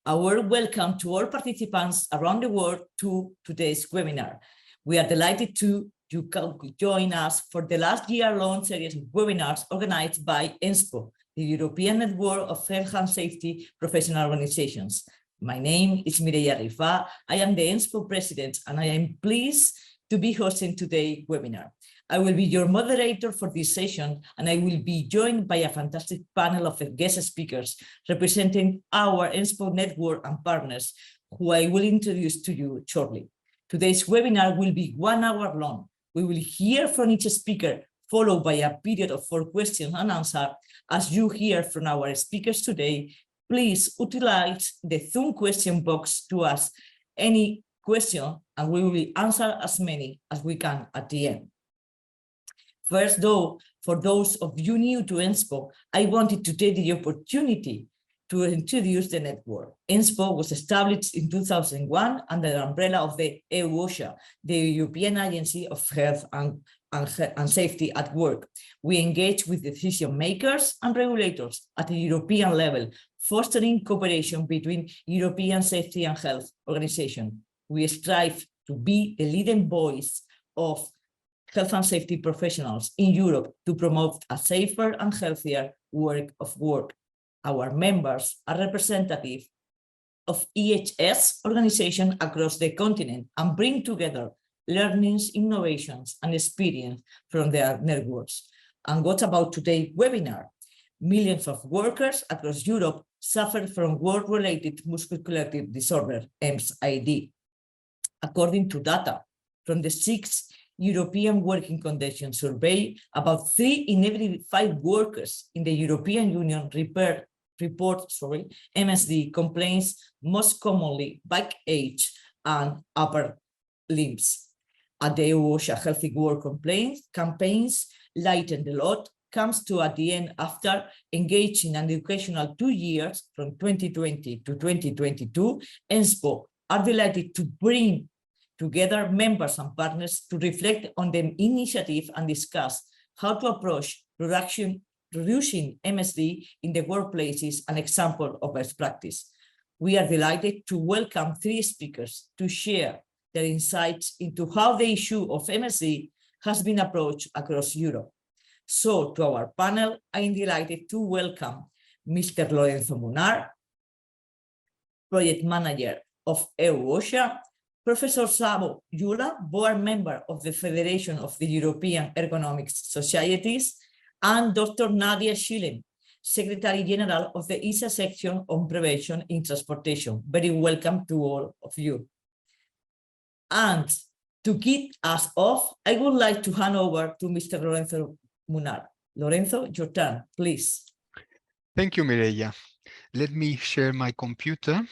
A warm welcome to all participants around the world to today's webinar. We are delighted you can join us for the last year-long series of webinars organized by ENSHPO, the European Network of Health and Safety Professional Organizations. My name is Mireia Rifà. I am the ENSHPO president, and I am pleased to be hosting today's webinar. I will be your moderator for this session, and I will be joined by a fantastic panel of guest speakers representing our ENSHPO network and partners, who I will introduce to you shortly. Today's webinar will be 1 hour long. We will hear from each speaker, followed by a period of 4 questions and answers. As you hear from our speakers today, please utilize the Zoom question box to ask any question, and we will answer as many as we can at the end. First, though, for those of you new to ENSHPO, I wanted to take the opportunity to introduce the network. ENSHPO was established in 2001 under the umbrella of the EU-OSHA, the European Agency of Health and Safety at Work. We engage with decision makers and regulators at the European level, fostering cooperation between European safety and health organizations. We strive to be the leading voice of health and safety professionals in Europe to promote a safer and healthier work of work. Our members are representative of EHS organizations across the continent and bring together learnings, innovations, and experience from their networks. And what about today's webinar? Millions of workers across Europe suffer from work-related musculoskeletal disorder, MSD. According to data from the 6th European Working Conditions Survey, about 3 in every 5 workers in the European Union report MSD complaints, most commonly backache and upper limbs. At the EU-OSHA Healthy Work campaigns, Lighten the Load comes to at the end after engaging in educational 2 years from 2020 to 2022. ENSHPO are delighted to bring together members and partners to reflect on the initiative and discuss how to approach reducing MSD in the workplaces, an example of best practice. We are delighted to welcome 3 speakers to share their insights into how the issue of MSD has been approached across Europe. So to our panel, I am delighted to welcome Mr. Lorenzo Munar, Project Manager of EU-OSHA, Professor Sabo Yula, board member of the Federation of the European Ergonomics Societies, and Dr. Nadia Schilling, Secretary General of the ISA section on prevention in transportation. Very welcome to all of you. And to kick us off, I would like to hand over to Mr. Lorenzo Munar. Lorenzo, your turn, please. Thank you, Mireia. Let me share my computer.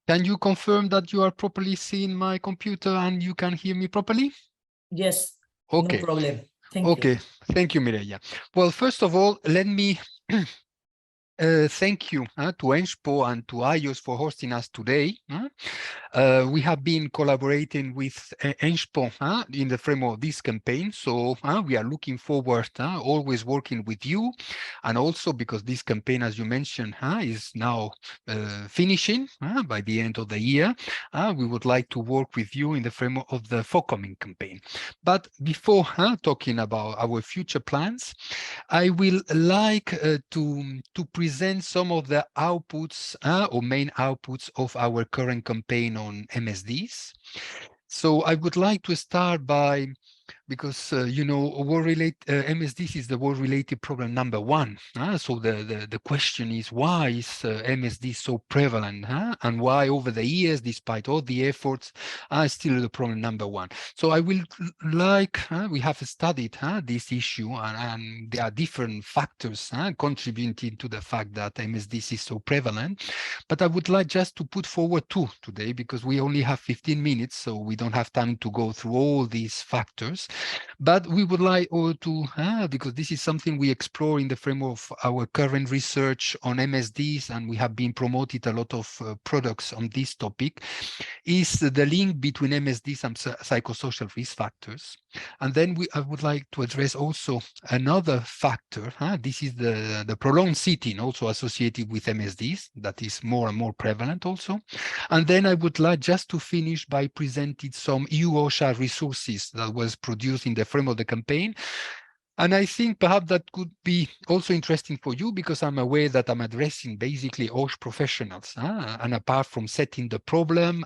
Can you confirm that you are properly seeing my computer and you can hear me properly? Yes, okay. No problem. Thank you. Okay, thank you, Mireia. Well, first of all, let me thank you to ENSHPO and to IOSH for hosting us today. We have been collaborating with ENSHPO in the framework of this campaign, so we are looking forward always working with you, and also because this campaign, as you mentioned, is now finishing by the end of the year. We would like to work with you in the framework of the forthcoming campaign. But before talking about our future plans, I will like to present some of the outputs or main outputs of our current campaign on MSDs. So I would like to start by, because you know, MSDs is the world-related problem number 1. So the question is, why is MSD so prevalent, and why over the years, despite all the efforts, still the problem number 1. So I will like, we have studied this issue, and there are different factors contributing to the fact that MSD is so prevalent. But I would like just to put forward 2 today, because we only have 15 minutes, so we don't have time to go through all these factors. But we would like to, because this is something we explore in the framework of our current research on MSDs, and we have been promoted a lot of products on this topic, is the link between MSDs and psychosocial risk factors. And then I would like to address also another factor. This is the prolonged sitting, also associated with MSDs. That is more and more prevalent also. And then I would like just to finish by presenting some EU-OSHA resources that was produced in the frame of the campaign. And I think perhaps that could be also interesting for you, because I'm aware that I'm addressing basically OSH professionals. And apart from setting the problem,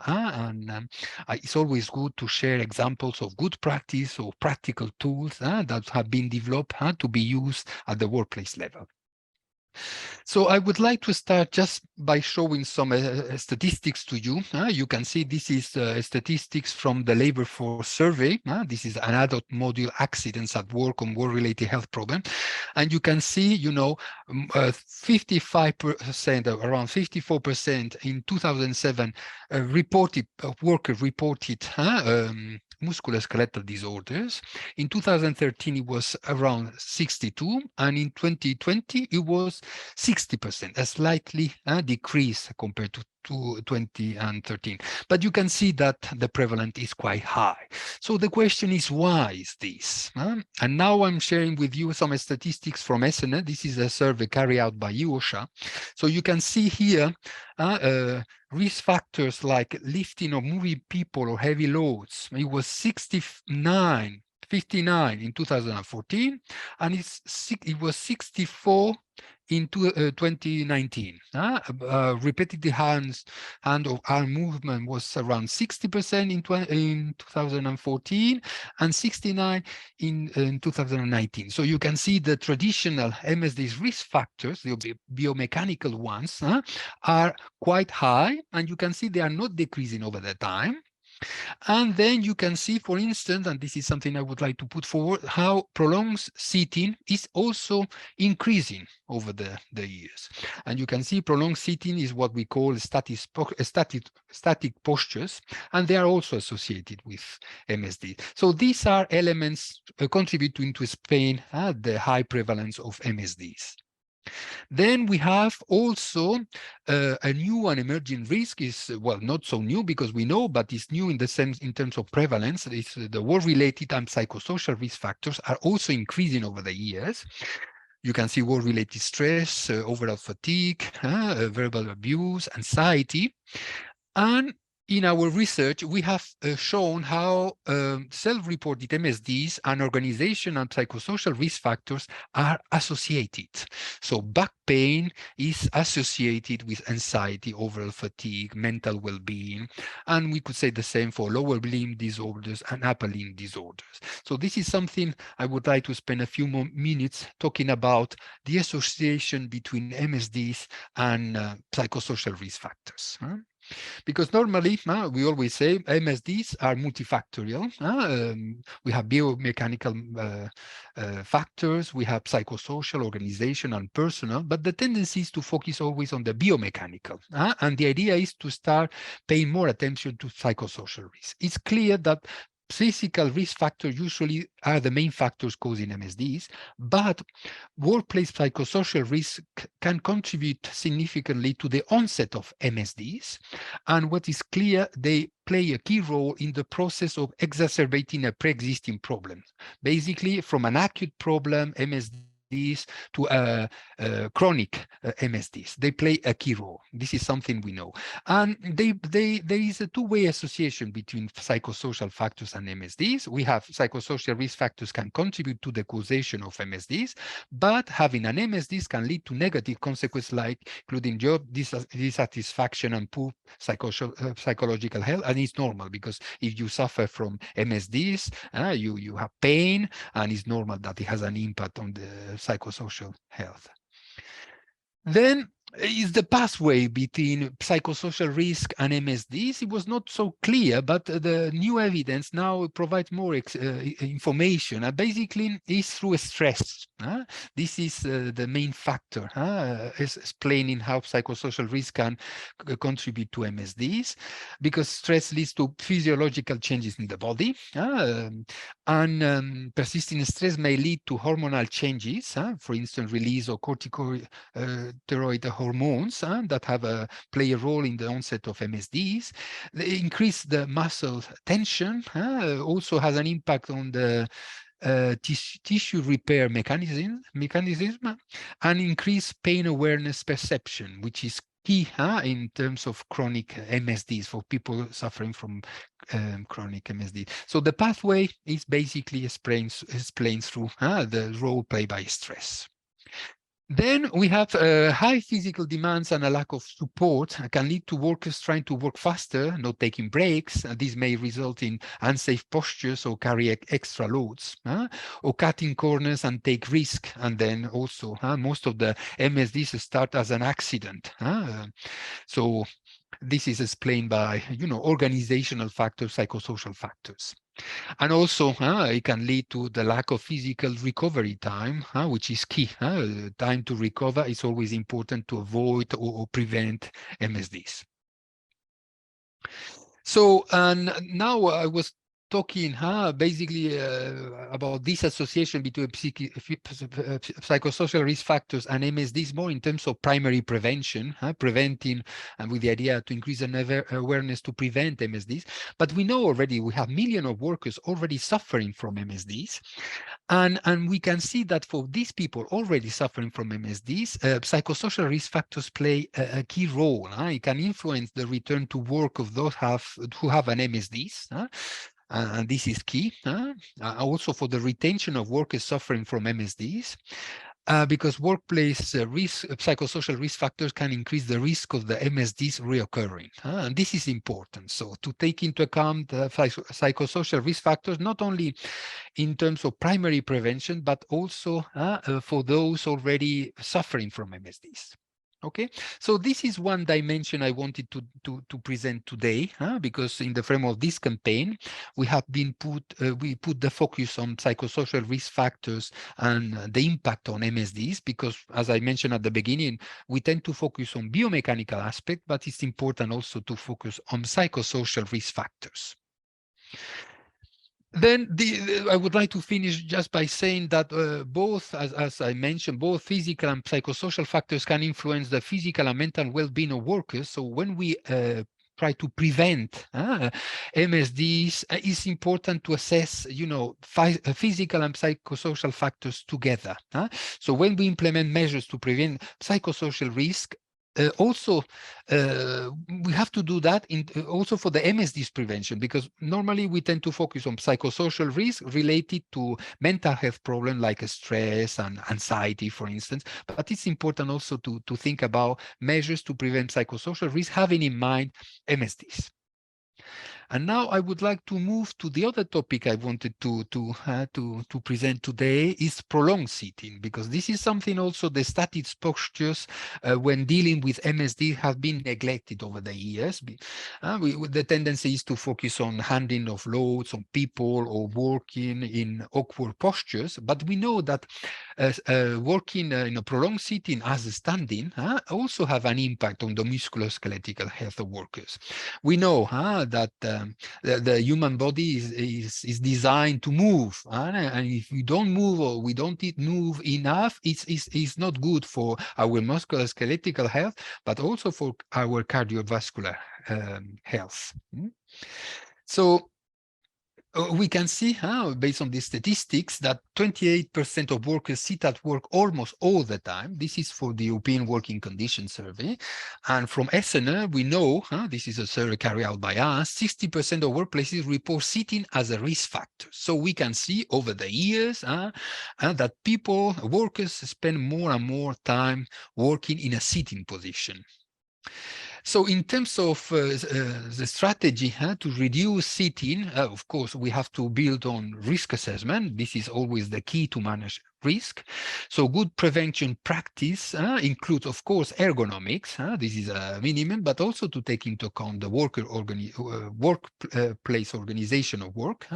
it's always good to share examples of good practice or practical tools that have been developed to be used at the workplace level. So I would like to start just by showing some statistics to you. You can see this is statistics from the labor force survey. This is an adult module accidents at work on work-related health problem. And you can see, 55%, around 54% in 2007 workers reported musculoskeletal disorders. In 2013, it was around 62, and in 2020, it was 60%, a slightly decrease compared to 2013. But you can see that the prevalence is quite high. So the question is, why is this? And now I'm sharing with you some statistics from SNS. This is a survey carried out by EU-OSHA. So you can see here risk factors like lifting or moving people or heavy loads. It was 59 in 2014, and it was 64 in 2019. Repetitive hand or arm movement was around 60% in 2014 and 69 in 2019. So you can see the traditional MSD's risk factors, the biomechanical ones, are quite high, and you can see they are not decreasing over the time. And then you can see, for instance, and this is something I would like to put forward, how prolonged sitting is also increasing over the years. And you can see prolonged sitting is what we call static postures, and they are also associated with MSD. So these are elements contributing to explain the high prevalence of MSDs. Then we have also a new and emerging risk is, well, not so new because we know, but it's new in the sense in terms of prevalence. It's the work-related and psychosocial risk factors are also increasing over the years. You can see work-related stress, overall fatigue, verbal abuse, anxiety. And in our research, we have shown how self-reported MSDs and organization and psychosocial risk factors are associated. So back pain is associated with anxiety, overall fatigue, mental well-being, and we could say the same for lower limb disorders and upper limb disorders. So this is something I would like to spend a few more minutes talking about, the association between MSDs and psychosocial risk factors. Because normally, we always say MSDs are multifactorial. We have biomechanical factors, we have psychosocial, organizational, and personal, but the tendency is to focus always on the biomechanical. And the idea is to start paying more attention to psychosocial risk. It's clear that physical risk factors usually are the main factors causing MSDs, but workplace psychosocial risk can contribute significantly to the onset of MSDs. And what is clear, they play a key role in the process of exacerbating a pre-existing problem. Basically, from an acute problem, MSDs, to chronic MSDs. They play a key role. This is something we know. And there is a two-way association between psychosocial factors and MSDs. We have psychosocial risk factors can contribute to the causation of MSDs, but having an MSDs can lead to negative consequences like including job dissatisfaction and poor psychological health. And it's normal because if you suffer from MSDs, you have pain, and it's normal that it has an impact on the psychosocial health. Then is the pathway between psychosocial risk and MSDs. It was not so clear, but the new evidence now provides more information. Basically, it's through stress. This is the main factor, is explaining how psychosocial risk can contribute to MSDs, because stress leads to physiological changes in the body, and persisting stress may lead to hormonal changes, for instance, release of corticosteroid hormones that have play a role in the onset of MSDs. They increase the muscle tension, also has an impact on the tissue repair mechanism, and increase pain awareness perception, which is key in terms of chronic MSDs for people suffering from chronic MSD. So the pathway is basically explains through the role played by stress. Then we have high physical demands and a lack of support can lead to workers trying to work faster, not taking breaks. This may result in unsafe postures or carry extra loads, or cutting corners and take risk. And then also most of the MSDs start as an accident. So this is explained by, organizational factors, psychosocial factors. And also, it can lead to the lack of physical recovery time, which is key. Time to recover is always important to avoid or prevent MSDs. So, and now I was talking basically about this association between psychosocial risk factors and MSDs more in terms of primary prevention, preventing, and with the idea to increase awareness to prevent MSDs. But we know already we have millions of workers already suffering from MSDs. And we can see that for these people already suffering from MSDs, psychosocial risk factors play a key role. It can influence the return to work of those who have an MSDs. And this is key. Also for the retention of workers suffering from MSDs. Because workplace psychosocial risk factors can increase the risk of the MSDs reoccurring. And this is important. So to take into account the psychosocial risk factors, not only in terms of primary prevention, but also for those already suffering from MSDs. Okay, so this is one dimension I wanted to present today, because in the frame of this campaign, we have been we put the focus on psychosocial risk factors and the impact on MSDs, because as I mentioned at the beginning, we tend to focus on biomechanical aspect, but it's important also to focus on psychosocial risk factors. Then I would like to finish just by saying that both, as I mentioned, both physical and psychosocial factors can influence the physical and mental well-being of workers. So when we try to prevent MSDs, it's important to assess, physical and psychosocial factors together. So when we implement measures to prevent psychosocial risk, also, we have to do that also for the MSDs prevention, because normally we tend to focus on psychosocial risk related to mental health problems like stress and anxiety, for instance. But it's important also to think about measures to prevent psychosocial risk, having in mind MSDs. And now I would like to move to the other topic I wanted to present today is prolonged sitting, because this is something also the static postures when dealing with MSD have been neglected over the years. The tendency is to focus on handling of loads on people or working in awkward postures, but we know that working in a prolonged sitting as a standing also have an impact on the musculoskeletal health of workers. We know that the human body is designed to move, and if we don't move or we don't move enough, it's not good for our musculoskeletal health, but also for our cardiovascular health. So we can see, based on these statistics, that 28% of workers sit at work almost all the time. This is for the European Working Conditions Survey. And from SNR, we know, this is a survey carried out by us, 60% of workplaces report sitting as a risk factor. So we can see over the years that workers spend more and more time working in a sitting position. So in terms of the strategy to reduce sitting, of course, we have to build on risk assessment. This is always the key to manage risk. So good prevention practice includes, of course, ergonomics. This is a minimum, but also to take into account the workplace organization of work,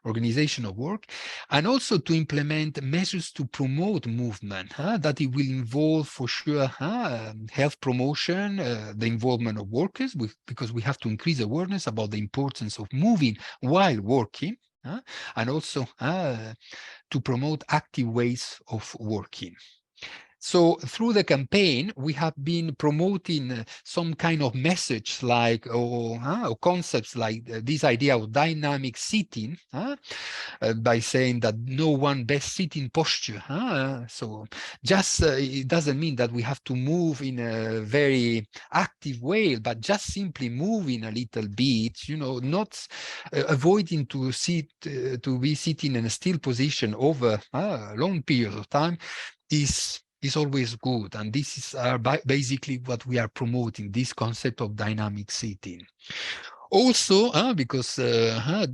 organization of work, and also to implement measures to promote movement that it will involve for sure health promotion, the involvement of workers, because we have to increase awareness about the importance of moving while working, and also to promote active ways of working. So through the campaign, we have been promoting some kind of message like, or concepts like this idea of dynamic sitting, by saying that no one best sitting posture. So just it doesn't mean that we have to move in a very active way, but just simply moving a little bit, not avoiding to sit, to be sitting in a still position over a long period of time is always good. And this is basically what we are promoting, this concept of dynamic sitting. Also, because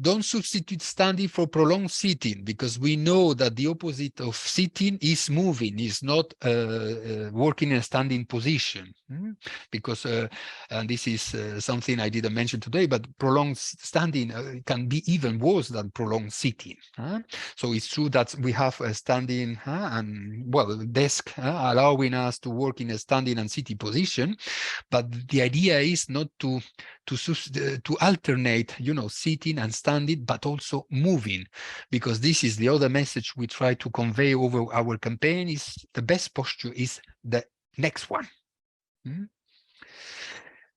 don't substitute standing for prolonged sitting, because we know that the opposite of sitting is moving, is not working in a standing position. Because, and this is something I didn't mention today, but prolonged standing can be even worse than prolonged sitting. So it's true that we have a standing and, well, desk allowing us to work in a standing and sitting position, but the idea is not to alternate, sitting and standing, but also moving, because this is the other message we try to convey over our campaign: is the best posture is the next one.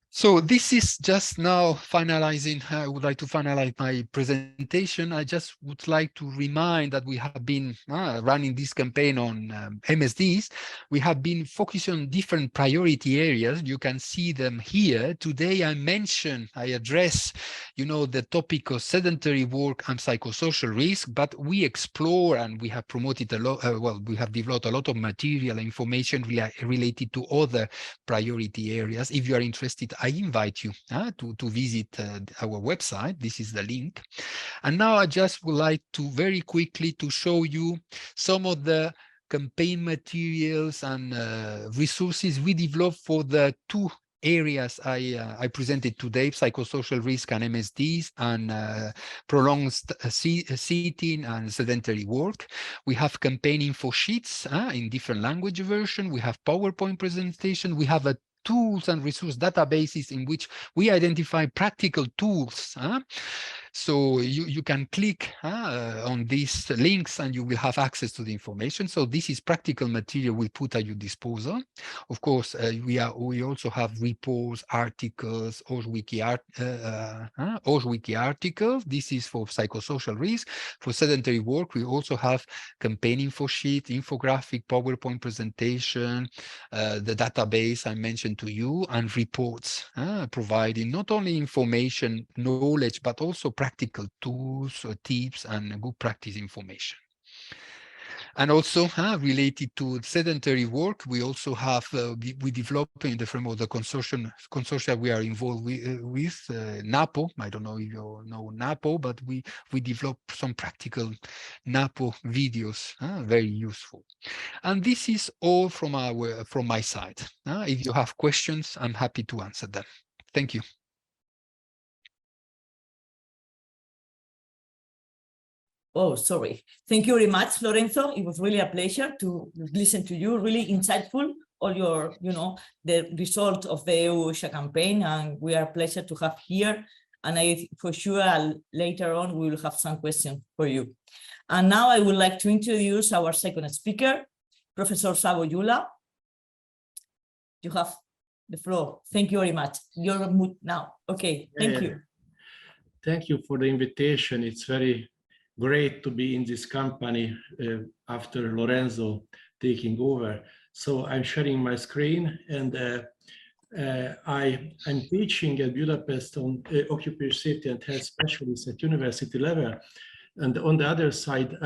So this is just now finalizing. I would like to finalize my presentation. I just would like to remind that we have been running this campaign on MSDs. We have been focusing on different priority areas. You can see them here. Today I address, the topic of sedentary work and psychosocial risk, but we explore and we have promoted a lot, we have developed a lot of material information related to other priority areas. If you are interested, I invite you to visit our website. This is the link. And now I just would like to very quickly to show you some of the campaign materials and resources we developed for the two areas I presented today: psychosocial risk and MSDs, and prolonged sitting and sedentary work. We have campaign info sheets in different language version. We have PowerPoint presentation. We have a tools and resource databases in which we identify practical tools. So you can click on these links and you will have access to the information. So this is practical material we put at your disposal. Of course, we also have reports, articles, OSH Wiki articles. This is for psychosocial risk. For sedentary work, we also have campaign info sheet, infographic, PowerPoint presentation, the database I mentioned to you, and reports providing not only information, knowledge, but also practical tools, tips, and good practice information. And also related to sedentary work, we also have, we develop in the framework of the consortia we are involved with NAPO. I don't know if you know NAPO, but we develop some practical NAPO videos, very useful. And this is all from my side. If you have questions, I'm happy to answer them. Thank you. Oh, sorry. Thank you very much, Lorenzo. It was really a pleasure to listen to you. Really insightful, all your, the result of the EU-OSHA campaign, and we are a pleasure to have here. And I, for sure, later on, we will have some questions for you. And now I would like to introduce our second speaker, Professor Savo Yula. You have the floor. Thank you very much. You're on mute now. Okay, thank you. Thank you for the invitation. It's very great to be in this company after Lorenzo taking over. So I'm sharing my screen, and I'm teaching at Budapest on occupational safety and health specialists at university level. And on the other side,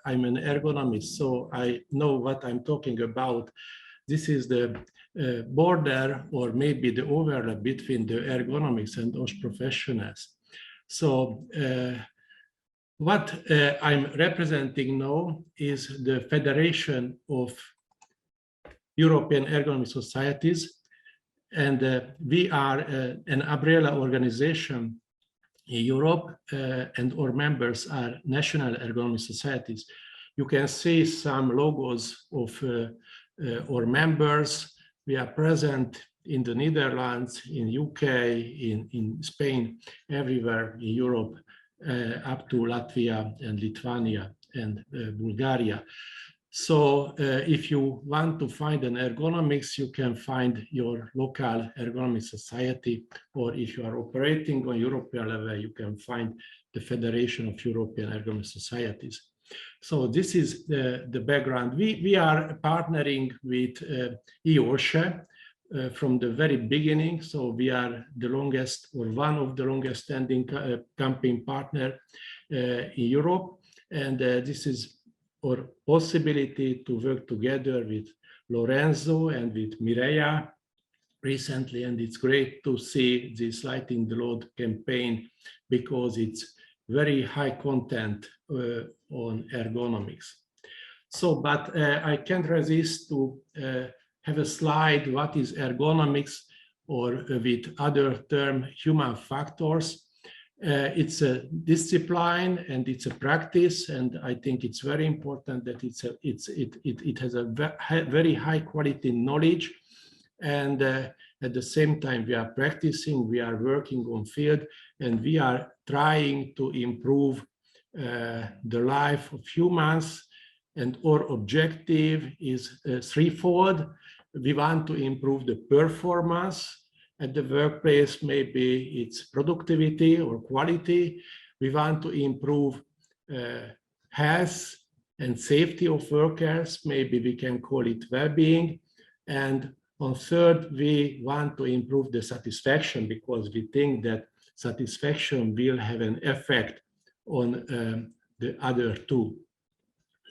I'm an ergonomist, so I know what I'm talking about. This is the border, or maybe the overlap between the ergonomics and OSH professionals. So what I'm representing now is the Federation of European Ergonomic Societies, and we are an umbrella organization in Europe, and our members are national ergonomic societies. You can see some logos of our members. We are present in the Netherlands, in UK, in Spain, everywhere in Europe, up to Latvia and Lithuania and Bulgaria. So if you want to find an ergonomics, you can find your local ergonomics society, or if you are operating on European level, you can find the Federation of European Ergonomics Societies. So this is the background. We are partnering with EU-OSHA from the very beginning. So we are the longest, or one of the longest standing campaign partner in Europe. And this is our possibility to work together with Lorenzo and with Mireia recently. And it's great to see this Lighten the Load campaign, because it's very high content on ergonomics. So, but I can't resist to have a slide, what is ergonomics, or with other term, human factors. It's a discipline and it's a practice, and I think it's very important that it has a very high quality knowledge, and at the same time we are practicing, we are working on field, and we are trying to improve the life of humans, and our objective is threefold. We want to improve the performance at the workplace, maybe it's productivity or quality. We want to improve health and safety of workers, maybe we can call it well-being. And on third, we want to improve the satisfaction, because we think that satisfaction will have an effect on the other two.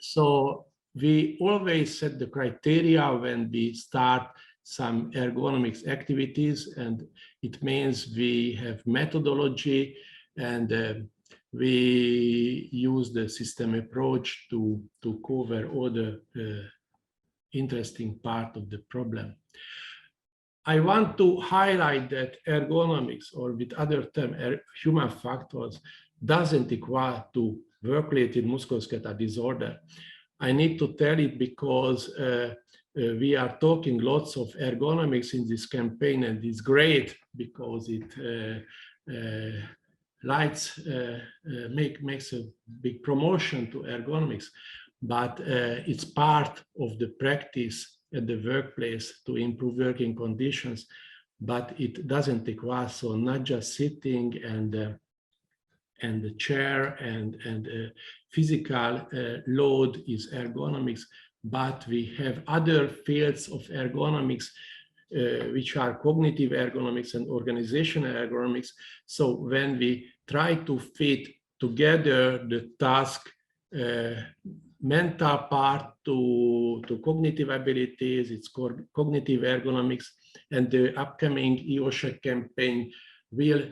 So we always set the criteria when we start some ergonomics activities, and it means we have methodology, and we use the system approach to cover all the interesting part of the problem. I want to highlight that ergonomics, or with other term, human factors, doesn't equal to work-related musculoskeletal disorder. I need to tell it because we are talking lots of ergonomics in this campaign, and it's great because it makes a big promotion to ergonomics, but it's part of the practice at the workplace to improve working conditions, but it doesn't equal, so not just sitting and the chair and physical load is ergonomics, but we have other fields of ergonomics, which are cognitive ergonomics and organizational ergonomics. So when we try to fit together the task, mental part to cognitive abilities, it's called cognitive ergonomics, and the upcoming EU-OSHA campaign will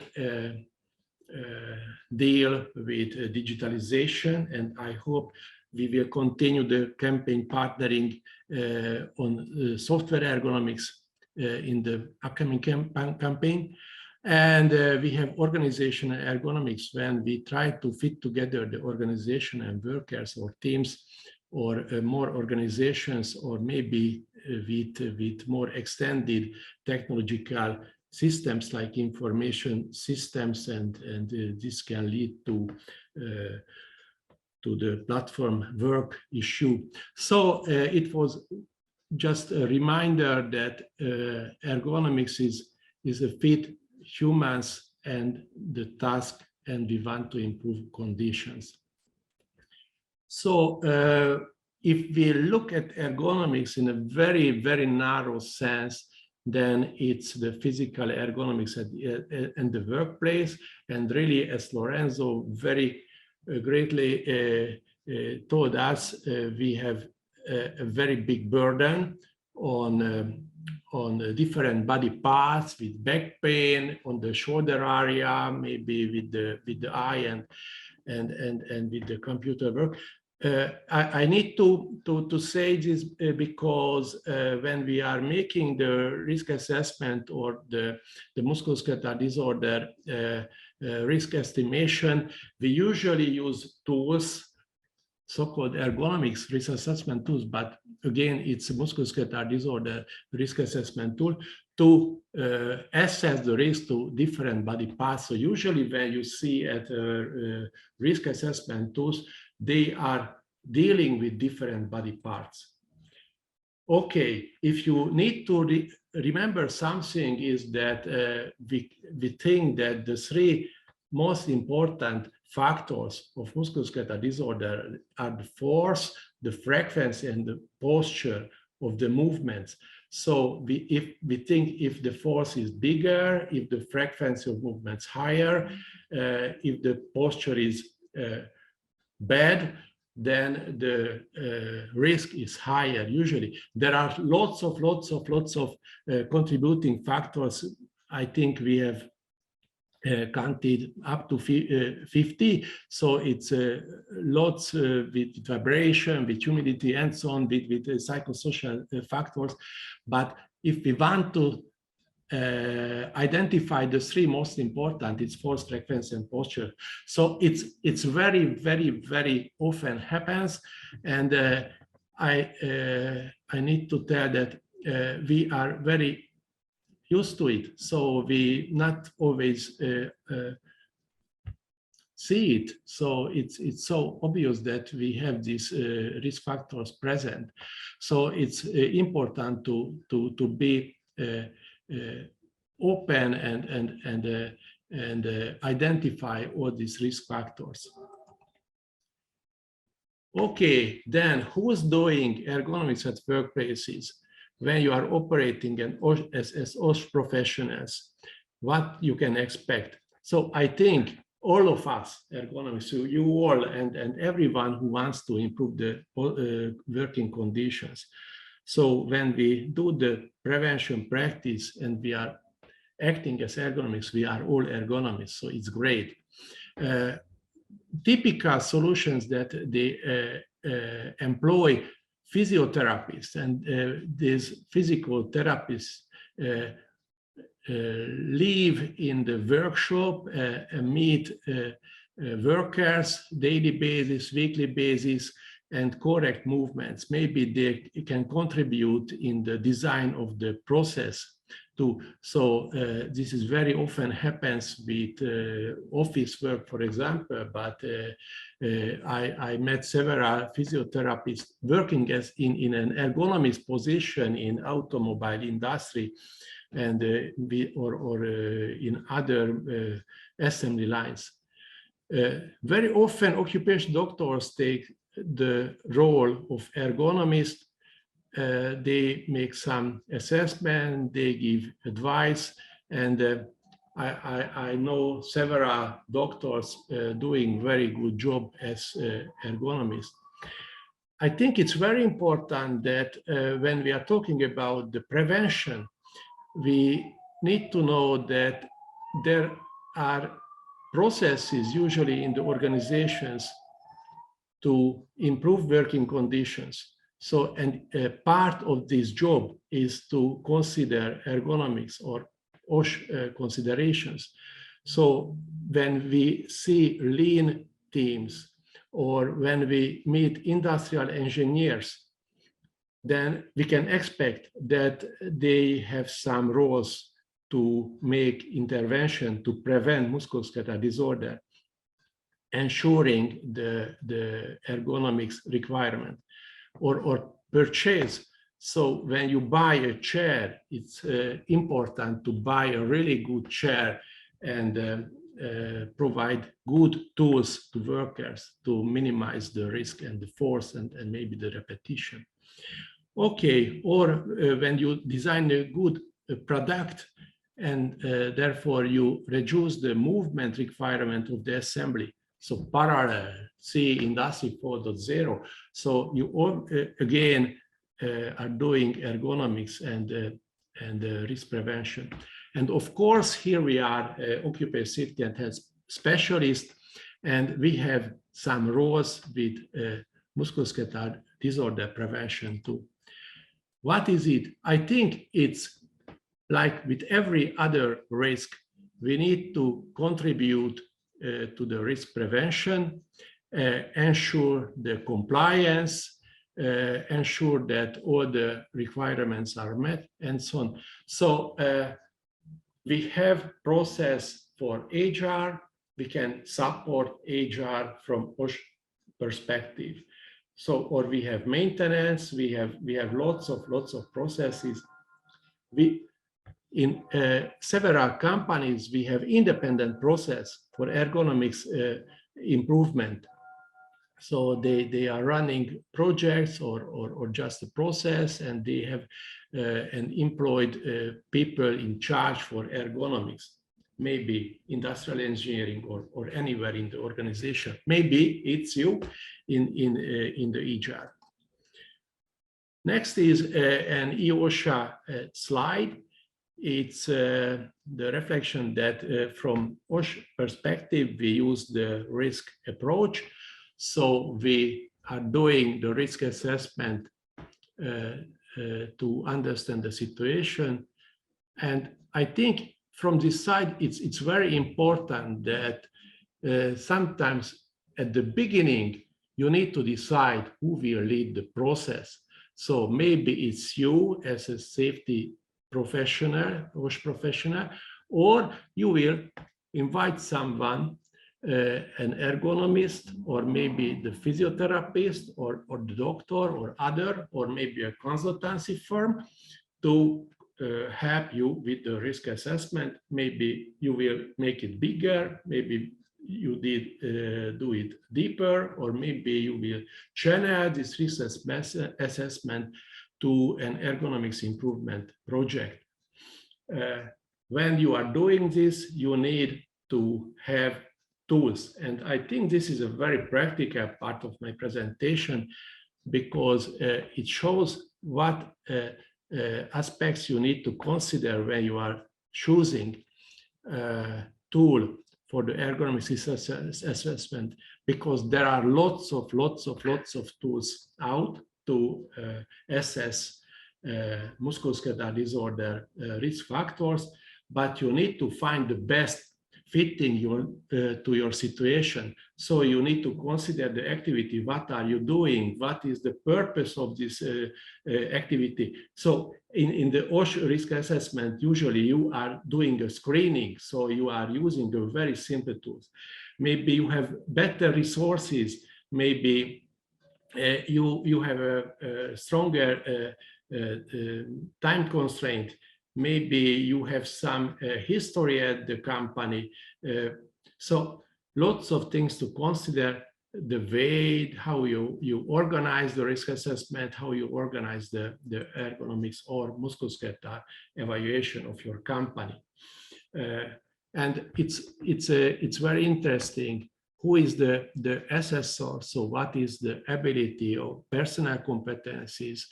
deal with digitalization, and I hope we will continue the campaign partnering on software ergonomics in the upcoming campaign. And we have organizational ergonomics, when we try to fit together the organization and workers or teams, or more organizations, or maybe with more extended technological systems like information systems, and this can lead to the platform work issue. So it was just a reminder that ergonomics is a fit humans and the task, and we want to improve conditions. So if we look at ergonomics in a very, very narrow sense, then it's the physical ergonomics in the workplace. And really, as Lorenzo very greatly told us, we have a very big burden on different body parts, with back pain, on the shoulder area, maybe with the eye and with the computer work. I need to say this because when we are making the risk assessment or the musculoskeletal disorder risk estimation, we usually use tools, so-called ergonomics risk assessment tools, but again, it's a musculoskeletal disorder risk assessment tool to assess the risk to different body parts. So usually when you see at risk assessment tools, they are dealing with different body parts. Okay, if you need to remember something is that we think that the three most important factors of musculoskeletal disorder are the force, the frequency, and the posture of the movements. So if we think if the force is bigger, if the frequency of movements higher, if the posture is bad, then the risk is higher. Usually, there are lots of contributing factors. I think we have counted up to 50. So it's lots with vibration, with humidity, and so on, with psychosocial factors. But if we want to identify the three most important, it's force, frequency, and posture. So it's very often happens, and I need to tell that we are very used to it, so we not always see it. So it's so obvious that we have these risk factors present. So it's important to be open and identify all these risk factors. Okay, then who's doing ergonomics at workplaces when you are operating as OSH professionals? What you can expect? So I think all of us ergonomists, so you all and everyone who wants to improve the working conditions. So when we do the prevention practice and we are acting as ergonomists, we are all ergonomists, so it's great. Typical solutions that they employ physiotherapists, and these physical therapists live in the workshop, meet workers daily basis, weekly basis, and correct movements. Maybe they can contribute in the design of the process too. So this is very often happens with office work, for example, but I met several physiotherapists working as in an ergonomics position in automobile industry and in other assembly lines. Very often occupational doctors take the role of ergonomist. They make some assessment, they give advice, and I know several doctors doing very good job as ergonomists. I think it's very important that when we are talking about the prevention, we need to know that there are processes usually in the organizations to improve working conditions. So, and part of this job is to consider ergonomics or OSH considerations. So when we see lean teams or when we meet industrial engineers, then we can expect that they have some roles to make intervention to prevent musculoskeletal disorder, ensuring the ergonomics requirement or purchase. So when you buy a chair, it's important to buy a really good chair and provide good tools to workers to minimize the risk and the force and maybe the repetition. Okay, or when you design a good product and therefore you reduce the movement requirement of the assembly. So parallel, see Industry 4.0. So you all, again, are doing ergonomics and risk prevention. And of course, here we are, occupational safety and health specialists, and we have some roles with musculoskeletal disorder prevention too. What is it? I think it's like with every other risk, we need to contribute to the risk prevention, ensure the compliance, ensure that all the requirements are met, and so on. So we have process for HR. We can support HR from OSH perspective. So, or we have maintenance, we have lots of processes. In several companies, we have independent process for ergonomics improvement. So they are running projects or just a process, and they have and employed people in charge for ergonomics, maybe industrial engineering or anywhere in the organization. Maybe it's you in the HR. Next is an EU-OSHA slide. It's the reflection that from OSH perspective, we use the risk approach. So we are doing the risk assessment to understand the situation. And I think from this side, it's very important that sometimes at the beginning, you need to decide who will lead the process. So maybe it's you as a safety professional, OSH professional, or you will invite someone, an ergonomist, or maybe the physiotherapist, or the doctor, or other, or maybe a consultancy firm to help you with the risk assessment. Maybe you will make it bigger, maybe you did do it deeper, or maybe you will channel this risk assessment to an ergonomics improvement project. When you are doing this, you need to have tools. And I think this is a very practical part of my presentation, because it shows what aspects you need to consider when you are choosing a tool for the ergonomics assessment, because there are lots of tools out to assess musculoskeletal disorder risk factors, but you need to find the best fitting to your situation. So you need to consider the activity. What are you doing? What is the purpose of this activity? So in the OSH risk assessment, usually you are doing a screening. So you are using the very simple tools. Maybe you have better resources. Maybe you have a stronger time constraint. Maybe you have some history at the company. So lots of things to consider: the weight, how you organize the risk assessment, how you organize the ergonomics or musculoskeletal evaluation of your company. And it's very interesting. Who is the assessor? So what is the ability of personal competencies?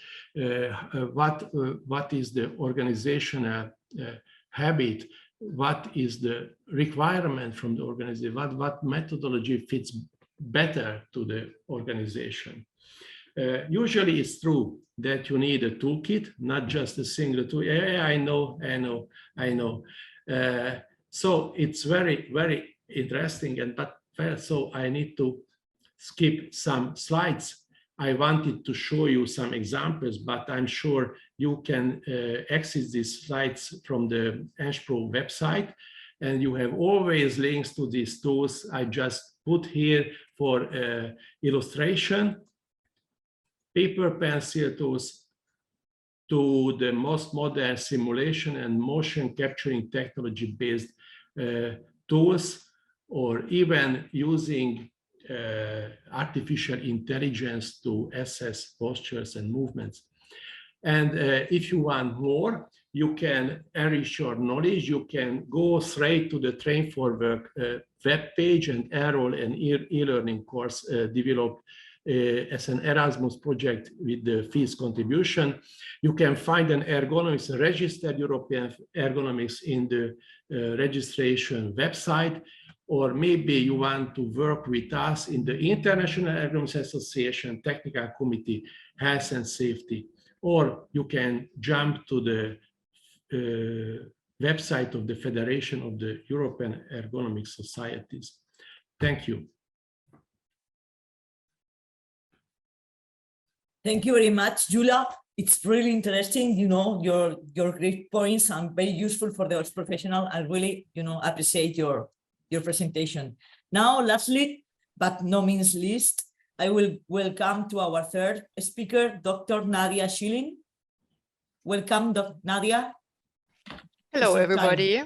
What is the organizational habit? What is the requirement from the organization? What methodology fits better to the organization? Usually it's true that you need a toolkit, not just a single tool. Yeah, I know. So it's very interesting, so I need to skip some slides. I wanted to show you some examples, but I'm sure you can access these slides from the ENSHPO website, and you have always links to these tools. I just put here for illustration, paper pencil tools to the most modern simulation and motion capturing technology-based tools, or even using artificial intelligence to assess postures and movements. And if you want more, you can enrich your knowledge. You can go straight to the Train for Work webpage and enroll an e-learning course developed as an Erasmus project with the fees contribution. You can find an ergonomics, registered European ergonomics in the registration website. Or maybe you want to work with us in the International Ergonomics Association Technical Committee, Health and Safety. Or you can jump to the website of the Federation of the European Ergonomic Societies. Thank you. Thank you very much, Julia. It's really interesting, your great points and very useful for the professional. I really, appreciate your presentation. Now, lastly, but no means least, I will welcome to our third speaker, Dr. Nadia Schilling. Welcome, Nadia. Hello, everybody.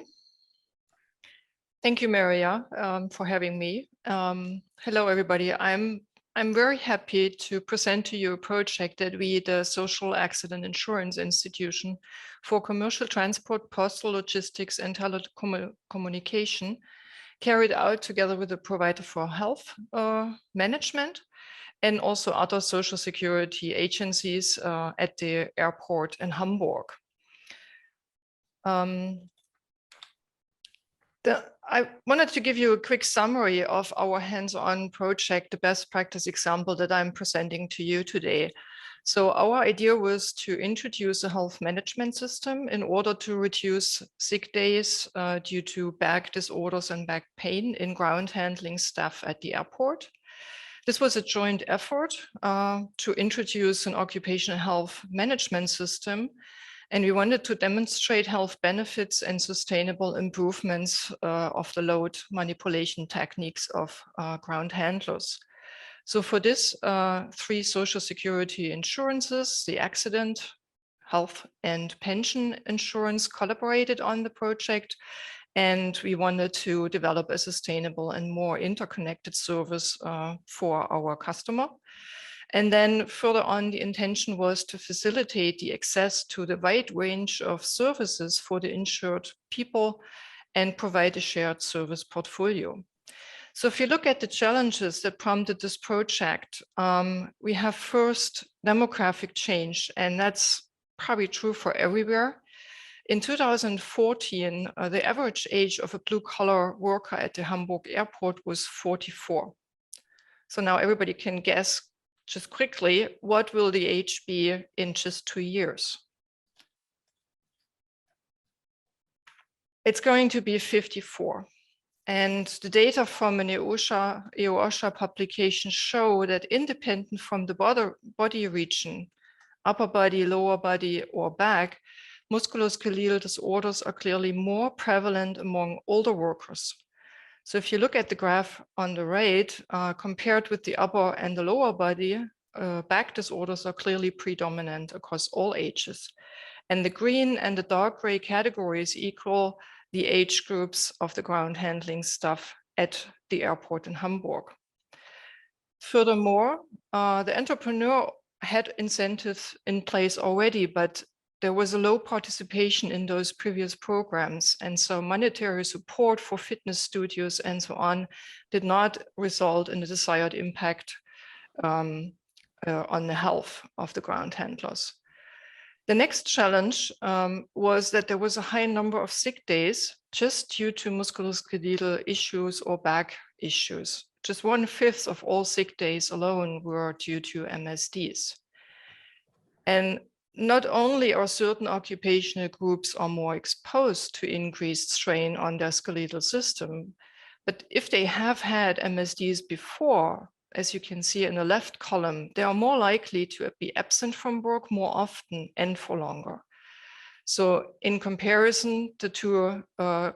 Thank you, Maria, for having me. Hello, everybody. I'm very happy to present to you a project that we, the Social Accident Insurance Institution for Commercial Transport, Postal Logistics, and Telecommunication, carried out together with the provider for health management and also other social security agencies at the airport in Hamburg. I wanted to give you a quick summary of our hands-on project, the best practice example that I'm presenting to you today. So our idea was to introduce a health management system in order to reduce sick days due to back disorders and back pain in ground handling staff at the airport. This was a joint effort to introduce an occupational health management system, and we wanted to demonstrate health benefits and sustainable improvements of the load manipulation techniques of ground handlers. So for this, 3 social security insurances, the accident, health, and pension insurance collaborated on the project. And we wanted to develop a sustainable and more interconnected service for our customer. And then further on, the intention was to facilitate the access to the wide range of services for the insured people and provide a shared service portfolio. So if you look at the challenges that prompted this project, we have first demographic change, and that's probably true for everywhere. In 2014, the average age of a blue-collar worker at the Hamburg airport was 44. So now everybody can guess just quickly, what will the age be in just 2 years? It's going to be 54. And the data from an EU-OSHA publication show that independent from the body region, upper body, lower body, or back, musculoskeletal disorders are clearly more prevalent among older workers. So if you look at the graph on the right, compared with the upper and the lower body, back disorders are clearly predominant across all ages. And the green and the dark gray categories equal the age groups of the ground handling staff at the airport in Hamburg. Furthermore, the entrepreneur had incentives in place already, but there was a low participation in those previous programs. And so monetary support for fitness studios and so on did not result in the desired impact on the health of the ground handlers. The next challenge was that there was a high number of sick days just due to musculoskeletal issues or back issues. Just 1/5 of all sick days alone were due to MSDs. And not only are certain occupational groups are more exposed to increased strain on their skeletal system, but if they have had MSDs before, as you can see in the left column, they are more likely to be absent from work more often and for longer. So in comparison, the 2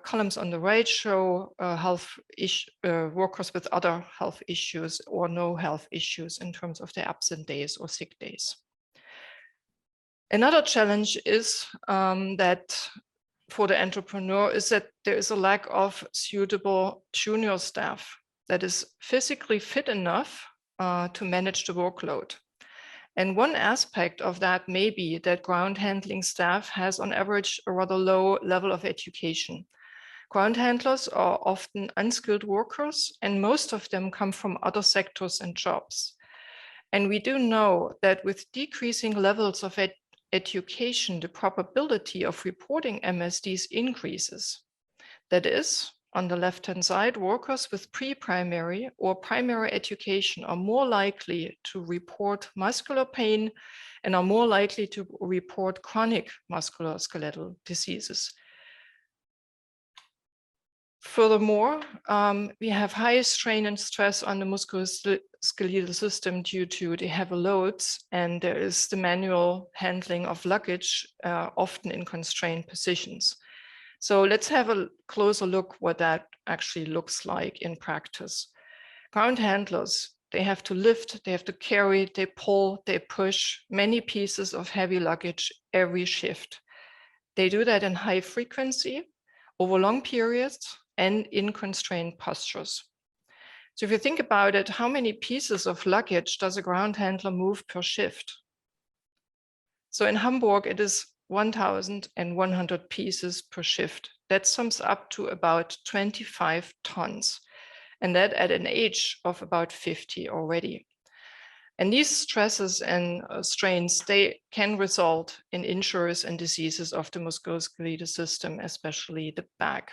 columns on the right show workers with other health issues or no health issues in terms of their absent days or sick days. Another challenge is that for the entrepreneur is that there is a lack of suitable junior staff that is physically fit enough to manage the workload. And one aspect of that may be that ground handling staff has on average a rather low level of education. Ground handlers are often unskilled workers, and most of them come from other sectors and jobs. And we do know that with decreasing levels of education, the probability of reporting MSDs increases. That is, on the left-hand side, workers with pre-primary or primary education are more likely to report muscular pain and are more likely to report chronic musculoskeletal diseases. Furthermore, we have high strain and stress on the musculoskeletal system due to the heavy loads, and there is the manual handling of luggage, often in constrained positions. So let's have a closer look what that actually looks like in practice. Ground handlers They have to lift, they have to carry, they pull, they push many pieces of heavy luggage every shift. They do that in high frequency, over long periods, and in constrained postures. So if you think about it, how many pieces of luggage does a ground handler move per shift? So in Hamburg, it is 1,100 pieces per shift. That sums up to about 25 tons. And that at an age of about 50 already. And these stresses and strains, they can result in injuries and diseases of the musculoskeletal system, especially the back.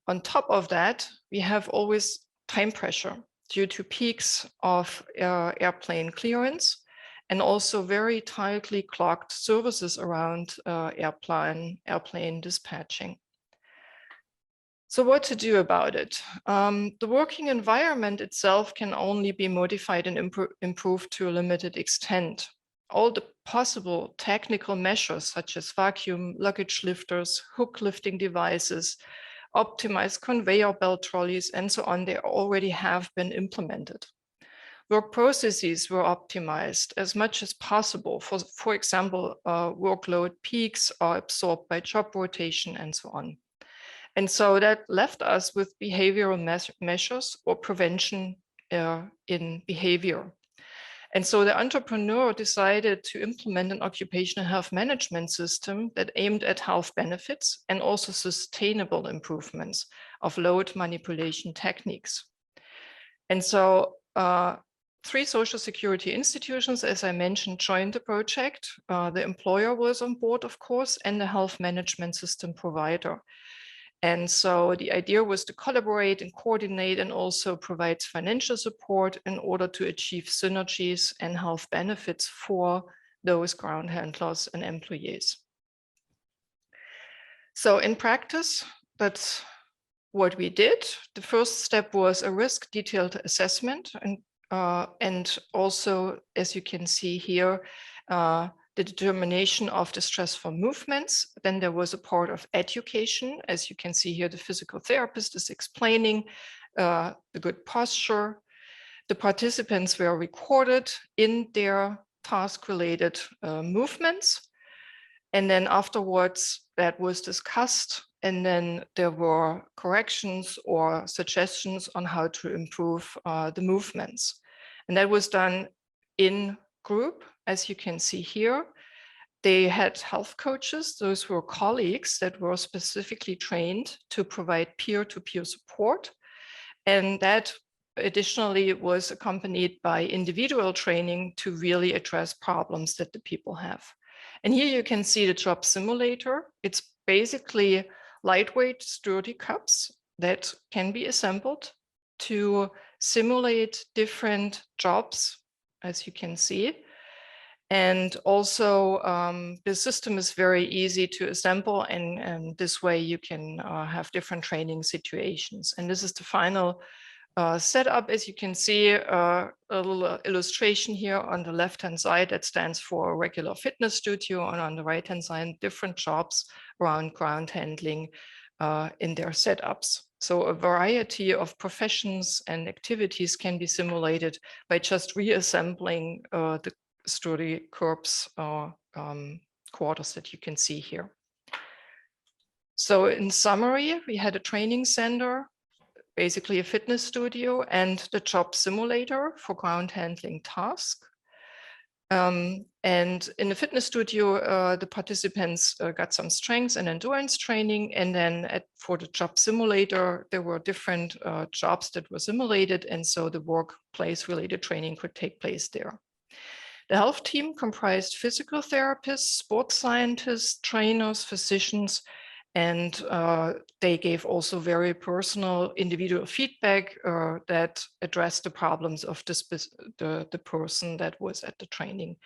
On top of that, we have always time pressure due to peaks of airplane clearance and also very tightly clocked services around airplane dispatching. So what to do about it? The working environment itself can only be modified and improved to a limited extent. All the possible technical measures such as vacuum, luggage lifters, hook lifting devices, optimized conveyor belt trolleys, and so on, they already have been implemented. Work processes were optimized as much as possible. For example, workload peaks are absorbed by job rotation and so on. And so that left us with behavioral measures or prevention in behavior. And so the entrepreneur decided to implement an occupational health management system that aimed at health benefits and also sustainable improvements of load manipulation techniques. And so 3 social security institutions, as I mentioned, joined the project. The employer was on board, of course, and the health management system provider. And so the idea was to collaborate and coordinate and also provide financial support in order to achieve synergies and health benefits for those ground handlers and employees. So in practice, that's what we did. The first step was a risk detailed assessment and also, as you can see here, the determination of the stressful movements. Then there was a part of education. As you can see here, the physical therapist is explaining the good posture. The participants were recorded in their task-related movements. And then afterwards, that was discussed. And then there were corrections or suggestions on how to improve the movements. And that was done in group, as you can see here. They had health coaches. Those were colleagues that were specifically trained to provide peer-to-peer support. And that additionally was accompanied by individual training to really address problems that the people have. And here you can see the job simulator. It's basically lightweight, sturdy cups that can be assembled to simulate different jobs, as you can see. And also the system is very easy to assemble, and this way you can have different training situations. And this is the final setup. As you can see, a little illustration here on the left-hand side that stands for a regular fitness studio, and on the right-hand side, different jobs around ground handling in their setups. So a variety of professions and activities can be simulated by just reassembling the sturdy curbs or quarters that you can see here. So in summary, we had a training center, basically a fitness studio, and the job simulator for ground handling tasks. And in the fitness studio, the participants got some strength and endurance training. And then for the job simulator, there were different jobs that were simulated. And so the workplace related training could take place there. The health team comprised physical therapists, sports scientists, trainers, physicians, and they gave also very personal individual feedback that addressed the problems of the person that was at the training.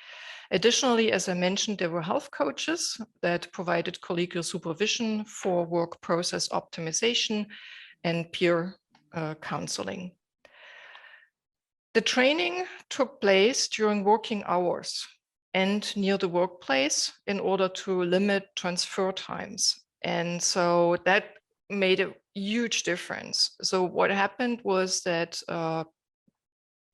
Additionally, as I mentioned, there were health coaches that provided collegial supervision for work process optimization and peer counseling. The training took place during working hours and near the workplace in order to limit transfer times. And so that made a huge difference. So what happened was that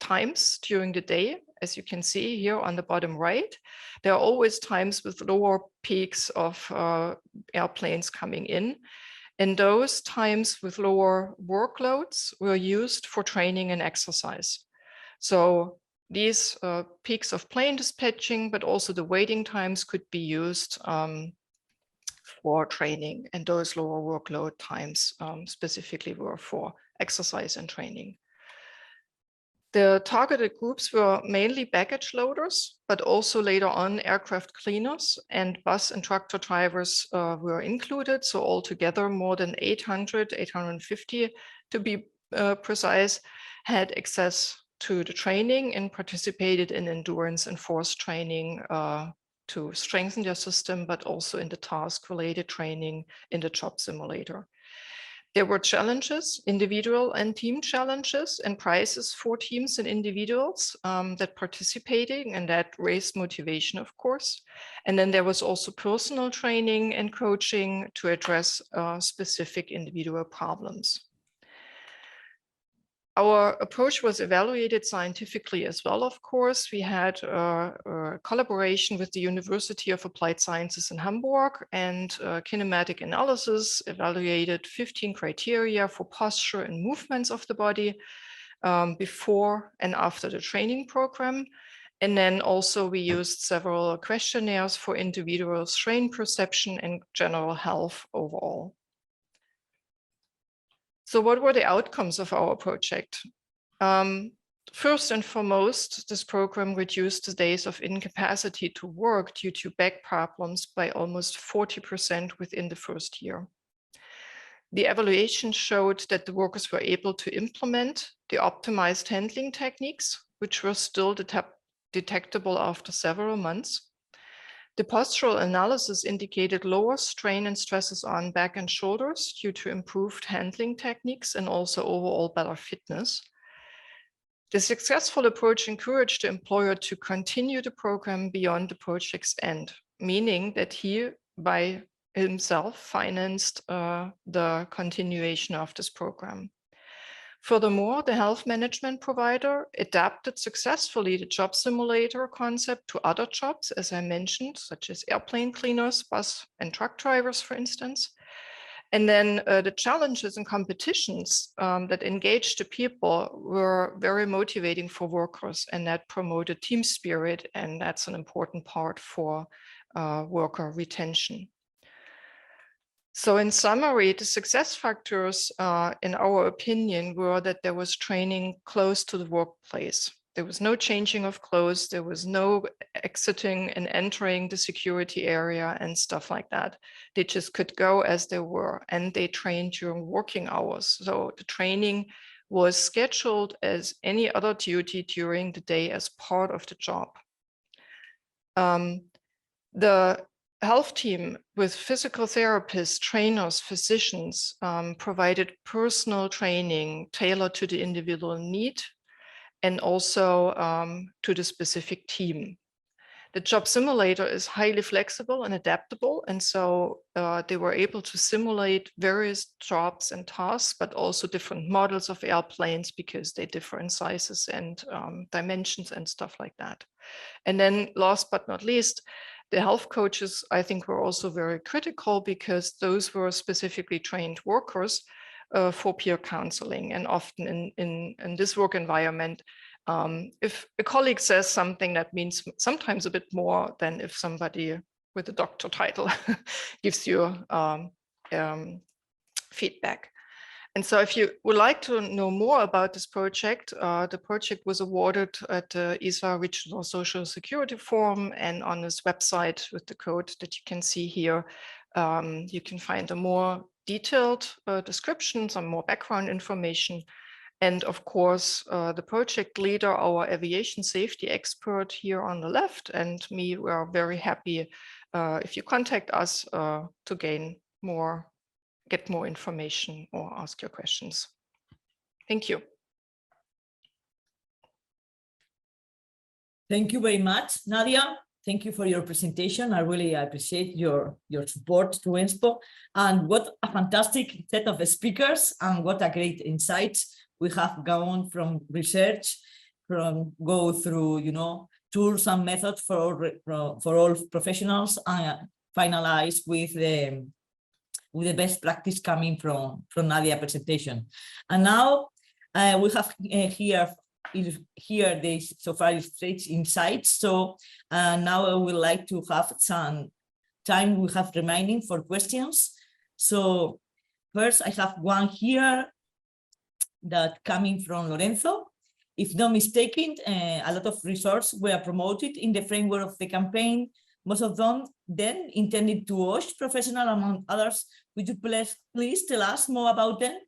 times during the day. As you can see here on the bottom right, there are always times with lower peaks of airplanes coming in. And those times with lower workloads were used for training and exercise. So these peaks of plane dispatching, but also the waiting times could be used for training, and those lower workload times specifically were for exercise and training. The targeted groups were mainly baggage loaders, but also later on aircraft cleaners and bus and tractor drivers were included. So altogether more than 850 to be precise, had access to the training and participated in endurance and force training to strengthen their system, but also in the task-related training in the job simulator. There were challenges, individual and team challenges, and prizes for teams and individuals that participated, and that raised motivation, of course. And then there was also personal training and coaching to address specific individual problems. Our approach was evaluated scientifically as well, of course. We had a collaboration with the University of Applied Sciences in Hamburg, and kinematic analysis evaluated 15 criteria for posture and movements of the body before and after the training program. And then also we used several questionnaires for individual strain perception and general health overall. So what were the outcomes of our project? First and foremost, this program reduced the days of incapacity to work due to back problems by almost 40% within the first year. The evaluation showed that the workers were able to implement the optimized handling techniques, which were still detectable after several months. The postural analysis indicated lower strain and stresses on back and shoulders due to improved handling techniques and also overall better fitness. The successful approach encouraged the employer to continue the program beyond the project's end, meaning that he, by himself, financed the continuation of this program. Furthermore, the health management provider adapted successfully the job simulator concept to other jobs, as I mentioned, such as airplane cleaners, bus and truck drivers, for instance. And then the challenges and competitions that engaged the people were very motivating for workers, and that promoted team spirit, and that's an important part for worker retention. So in summary, the success factors, in our opinion, were that there was training close to the workplace. There was no changing of clothes. There was no exiting and entering the security area and stuff like that. They just could go as they were, and they trained during working hours. So the training was scheduled as any other duty during the day as part of the job. The health team with physical therapists, trainers, physicians provided personal training tailored to the individual need and also to the specific team. The job simulator is highly flexible and adaptable, and so they were able to simulate various jobs and tasks, but also different models of airplanes because they differ in sizes and dimensions and stuff like that. And then last but not least, the health coaches, I think, were also very critical because those were specifically trained workers for peer counseling. And often in this work environment, if a colleague says something, that means sometimes a bit more than if somebody with a doctor title gives you feedback. And so if you would like to know more about this project, the project was awarded at the ESA Regional Social Security Forum, and on this website with the code that you can see here, you can find a more detailed description, some more background information. And of course, the project leader, our aviation safety expert here on the left, and me, we are very happy if you contact us to get more information or ask your questions. Thank you. Thank you very much, Nadia. Thank you for your presentation. I really appreciate your support to ENSHPO, and what a fantastic set of speakers and what a great insights we have gone from research go through, tools and methods for all professionals and finalize with the best practice coming from Nadia's presentation. And now we have here this so far straight insights. So now I would like to have some time we have remaining for questions. So first I have one here that coming from Lorenzo. If not mistaken, a lot of resources were promoted in the framework of the campaign, most of them then intended to IOSH professional among others. Would you please tell us more about them?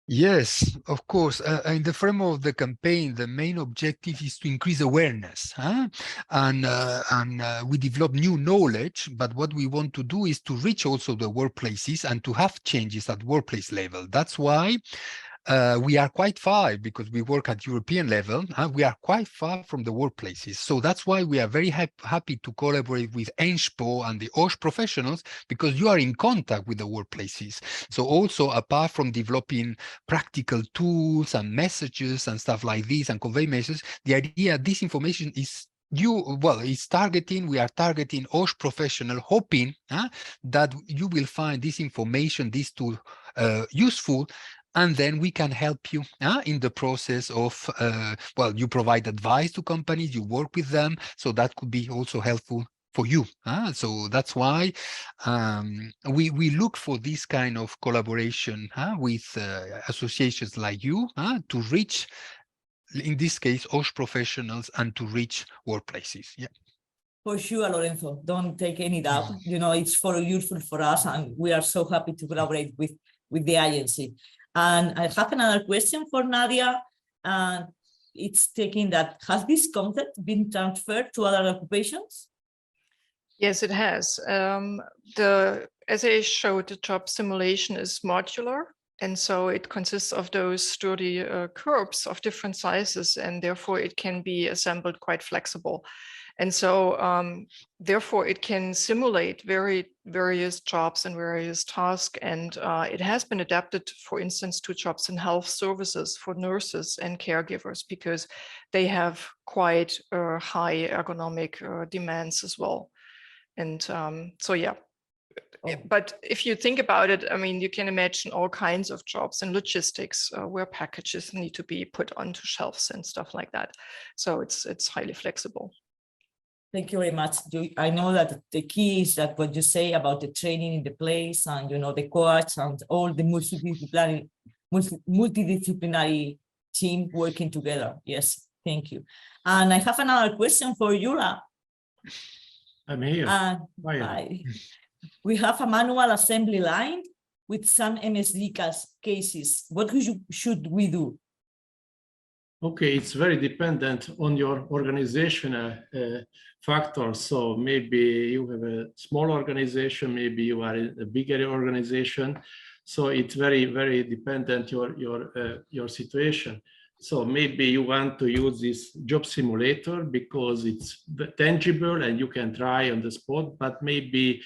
Yes, of course. In the framework of the campaign, the main objective is to increase awareness, and we develop new knowledge. But what we want to do is to reach also the workplaces and to have changes at workplace level. That's why we are quite far, because we work at European level, we are quite far from the workplaces. So that's why we are very happy to collaborate with ENSHPO and the IOSH professionals, because you are in contact with the workplaces. So also, apart from developing practical tools and messages and stuff like this and convey messages, the idea this information is we are targeting IOSH professional, hoping that you will find this information, this tool useful, and then we can help you in the process of, you provide advice to companies, you work with them, so that could be also helpful for you. So that's why we look for this kind of collaboration with associations like you to reach, in this case, IOSH professionals and to reach workplaces. Yeah. For sure, Lorenzo, don't take any doubt. It's useful for us, and we are so happy to collaborate with the agency. And I have another question for Nadia. It's taking that, has this concept been transferred to other occupations? Yes, it has. As I showed, the job simulation is modular. And so it consists of those sturdy curves of different sizes, and therefore it can be assembled quite flexible. And so therefore it can simulate various jobs and various tasks. And it has been adapted, for instance, to jobs in health services for nurses and caregivers, because they have quite high ergonomic demands as well. And so, yeah. But if you think about it, I mean, you can imagine all kinds of jobs in logistics where packages need to be put onto shelves and stuff like that. So it's highly flexible. Thank you very much. I know that the key is that what you say about the training in the place and, the coach and all the multidisciplinary team working together. Yes, thank you. And I have another question for Yula. I'm here. Hi. We have a manual assembly line with some MSD cases. What should we do? Okay, it's very dependent on your organizational factors. So maybe you have a small organization, maybe you are in a bigger organization. So it's very, very dependent your situation. So maybe you want to use this job simulator because it's tangible and you can try on the spot, but maybe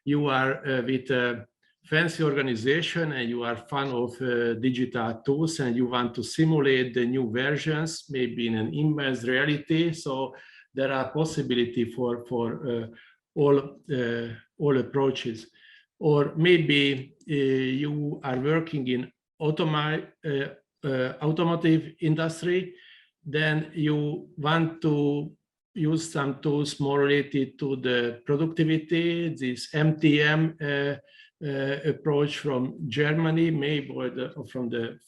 you are with a fancy organization and you are fan of digital tools and you want to simulate the new versions, maybe in an immersed reality. So there are possibilities for all approaches. Or maybe you are working in automotive industry, then you want to use some tools more related to the productivity, this MTM approach from Germany, maybe from the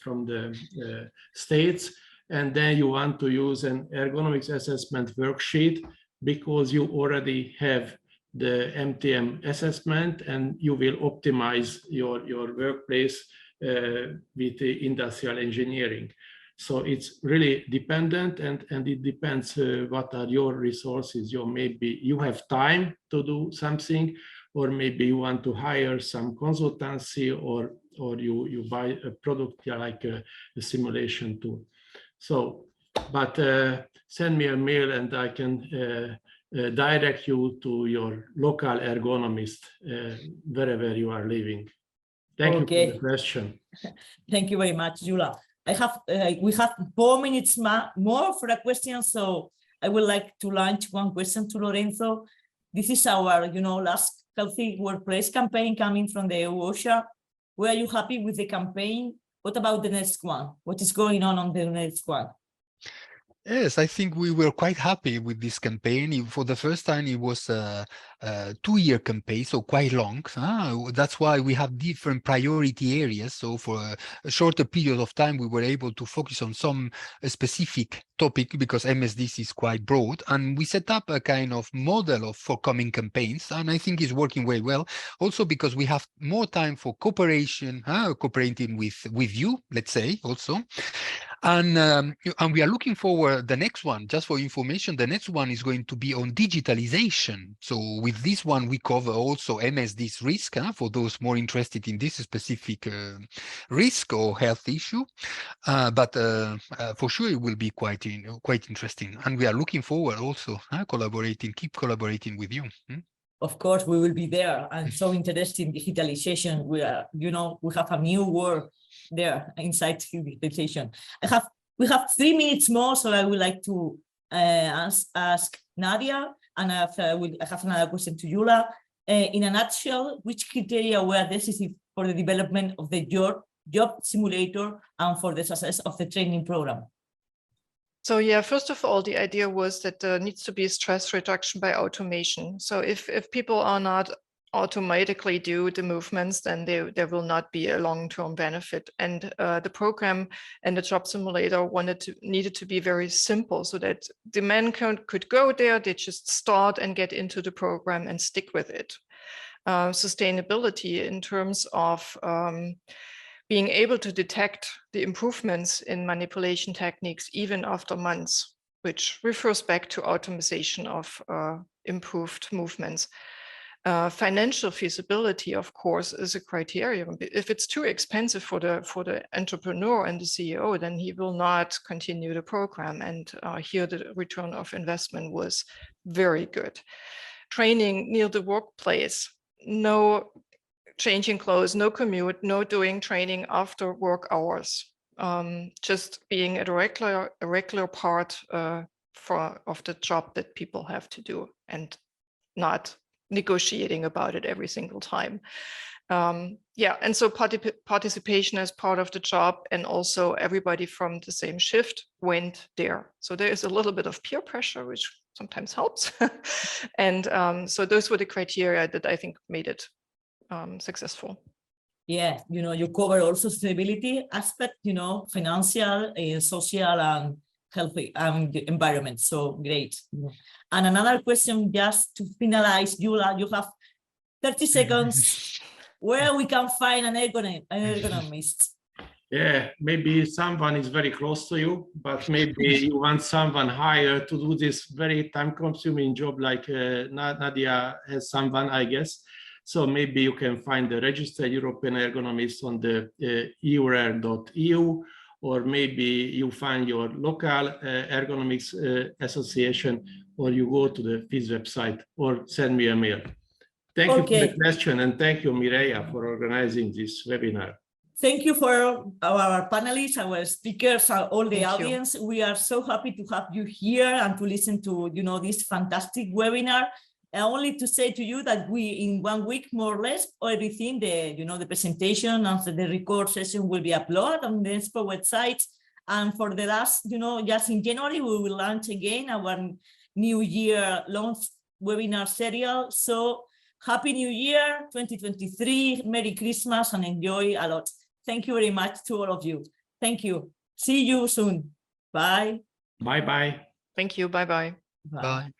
States, and then you want to use an ergonomics assessment worksheet because you already have the MTM assessment and you will optimize your workplace with the industrial engineering. So it's really dependent and it depends what are your resources. Maybe you have time to do something, or maybe you want to hire some consultancy, or you buy a product like a simulation tool. So, but send me a mail and I can direct you to your local ergonomist wherever you are living. Thank you for the question. Thank you very much, Yula. We have 4 minutes more for a question, so I would like to launch one question to Lorenzo. This is our, last Healthy Workplace campaign coming from the EU-OSHA. Were you happy with the campaign? What about the next one? What is going on the next one? Yes, I think we were quite happy with this campaign. For the first time, it was a 2-year campaign, so quite long. That's why we have different priority areas. So for a shorter period of time, we were able to focus on some specific topic because MSDs is quite broad. And we set up a kind of model for coming campaigns. And I think it's working very well. Also because we have more time for cooperation, cooperating with you, let's say, also. And we are looking forward the next one, just for information, the next one is going to be on digitalization. So with this one, we cover also MSD's risk for those more interested in this specific risk or health issue. But for sure, it will be quite interesting. And we are looking forward also keep collaborating with you. Of course, we will be there. I'm so interested in digitalization. We are, we have a new world there inside digitalization. We have 3 minutes more, so I would like to ask Nadia, and I have another question to Yula. In a nutshell, which criteria were decisive for the development of the job simulator and for the success of the training program? So yeah, first of all, the idea was that there needs to be stress reduction by automation. So if people are not automatically do the movements, then there will not be a long-term benefit. And the program and the job simulator needed to be very simple so that the men could go there, they just start and get into the program and stick with it. Sustainability in terms of being able to detect the improvements in manipulation techniques even after months, which refers back to automation of improved movements. Financial feasibility, of course, is a criterion. If it's too expensive for the entrepreneur and the CEO, then he will not continue the program. And here the return of investment was very good. Training near the workplace, no changing clothes, no commute, no doing training after work hours, just being a regular part of the job that people have to do and not negotiating about it every single time. And so participation as part of the job, and also everybody from the same shift went there. So there is a little bit of peer pressure, which sometimes helps. And so those were the criteria that I think made it successful. Yeah, you cover also sustainability aspect, financial, social, and healthy environment. So great. And another question, just to finalize, Yula, you have 30 seconds. Where we can find an ergonomist? Yeah, maybe someone is very close to you, but maybe you want someone hired to do this very time-consuming job, like Nadia has someone, I guess. So maybe you can find the registered European ergonomist on the EURER.eu, or maybe you find your local ergonomics association, or you go to the FIS website, or send me a mail. Thank you for the question, and thank you, Mireia, for organizing this webinar. Thank you for our panelists, our speakers, all the audience. We are so happy to have you here and to listen to this fantastic webinar. Only to say to you that we, in 1 week more or less, everything, the presentation and the record session will be uploaded on the ENSHPO website. And for the last, just in January, we will launch again our New Year launch webinar serial. So Happy New Year 2023, Merry Christmas, and enjoy a lot. Thank you very much to all of you. Thank you. See you soon. Bye. Bye-bye. Thank you. Bye-bye. Bye.